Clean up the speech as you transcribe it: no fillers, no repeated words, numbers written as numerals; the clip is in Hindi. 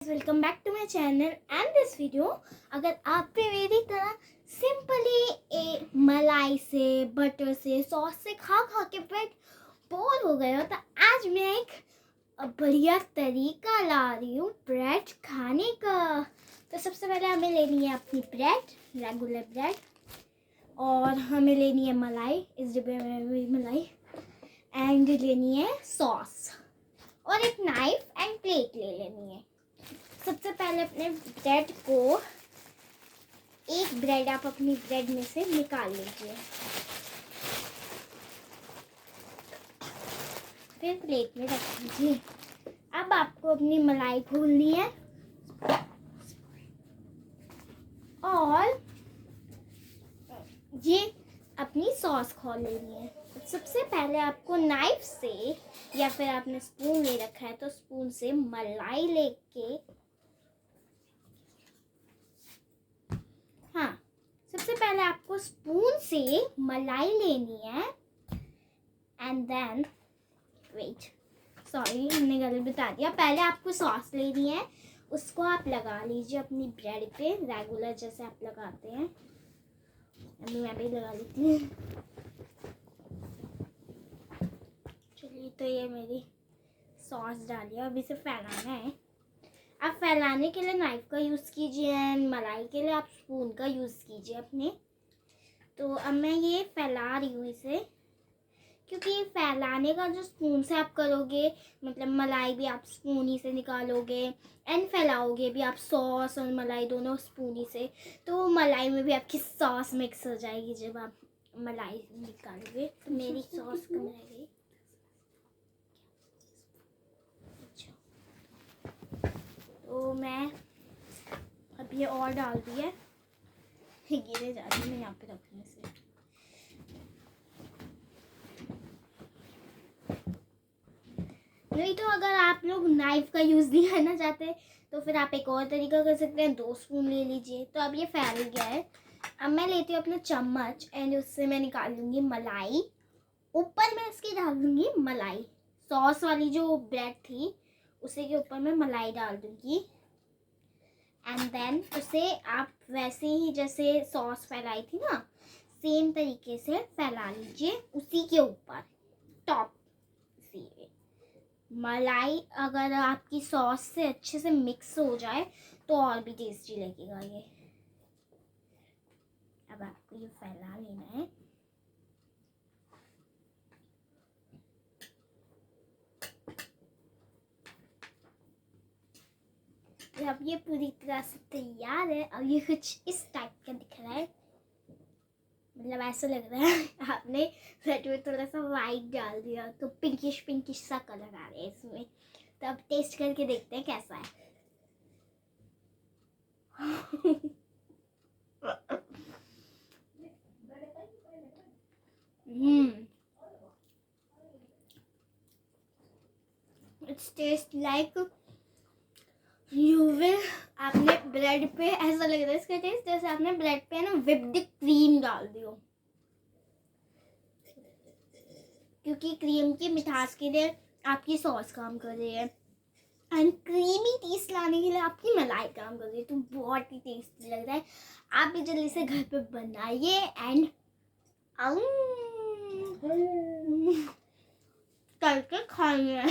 Welcome back to my channel and this video. अगर आप भी मेरी तरह सिंपली मलाई से, बटर से, सॉस से खा खा के पेट बोर हो गए हो तो आज मैं एक बढ़िया तरीका ला रही हूँ ब्रेड खाने का। तो सबसे पहले हमें लेनी है अपनी ब्रेड, रेगुलर ब्रेड, और हमें लेनी है मलाई, इस डिब्बे में भी मलाई, एंड लेनी है सॉस और एक नाइफ एंड प्लेट ले लेनी है। सबसे पहले अपने ब्रेड को, एक ब्रेड आप अपनी ब्रेड में से निकाल लीजिए, फिर प्लेट में रख दीजिए। अब आपको अपनी मलाई खोलनी है और ये अपनी सॉस खोल लेनी है। सबसे पहले आपको नाइफ से, या फिर आपने स्पून ले रखा है तो स्पून से मलाई लेके, सबसे पहले आपको स्पून से मलाई लेनी है एंड देन हमने गलत बता दिया। पहले आपको सॉस लेनी है, उसको आप लगा लीजिए अपनी ब्रेड पे, रेगुलर जैसे आप लगाते हैं। अभी मैं भी लगा लेती हूँ। चलिए, तो ये मेरी सॉस डाली है, अब इसे फैलाना है। आप फैलाने के लिए नाइफ का यूज़ कीजिए एंड मलाई के लिए आप स्पून का यूज़ कीजिए अपने। तो अब मैं ये फैला रही हूँ इसे, क्योंकि फैलाने का जो स्पून से आप करोगे, मतलब मलाई भी आप स्पून ही से निकालोगे एंड फैलाओगे भी आप सॉस और मलाई दोनों स्पून ही से, तो मलाई में भी आपकी सॉस मिक्स हो जाएगी जब आप मलाई निकालोगे। तो मेरी सॉस कम रह गई। तो मैं अब ये और डाल दी है, गिरे जा रही है, मैं यहाँ पे रखने से। नहीं तो अगर आप लोग नाइफ का यूज़ नहीं करना चाहते तो फिर आप एक और तरीका कर सकते हैं, 2 स्पून ले लीजिए। तो अब ये फैल गया है। अब मैं लेती हूँ अपना चम्मच एंड उससे मैं निकाल लूँगी मलाई। ऊपर मैं इसकी डाल दूँगी मलाई, सॉस वाली जो ब्रेड थी उसी के ऊपर मैं मलाई डाल दूँगी एंड देन उसे आप वैसे ही जैसे सॉस फैलाई थी ना, सेम तरीके से फैला लीजिए उसी के ऊपर टॉप। मलाई अगर आपकी सॉस से अच्छे से मिक्स हो जाए तो और भी टेस्टी लगेगा ये। अब आपको ये फैला लेना है। अब ये पूरी तरह से तैयार है। अब ये कुछ इस टाइप का दिख रहा है, मतलब ऐसा लग रहा है आपने ब्रेड में थोड़ा सा वाइट डाल दिया तो पिंकिश पिंकिश सा कलर आ रहा है इसमें। तो अब टेस्ट करके देखते हैं कैसा है। It's taste like you will, आपने ब्रेड पे, ऐसा लग रहा है इसका टेस्ट जैसे आपने ब्रेड पे ना व्हिप्ड क्रीम डाल दी हो, क्योंकि क्रीम की मिठास के लिए आपकी सॉस काम कर रही है एंड क्रीमी टेस्ट लाने के लिए आपकी मलाई काम कर रही है। तो बहुत ही टेस्टी लग रहा है। आप भी जल्दी से घर पे बनाइए एंड करके खाइए।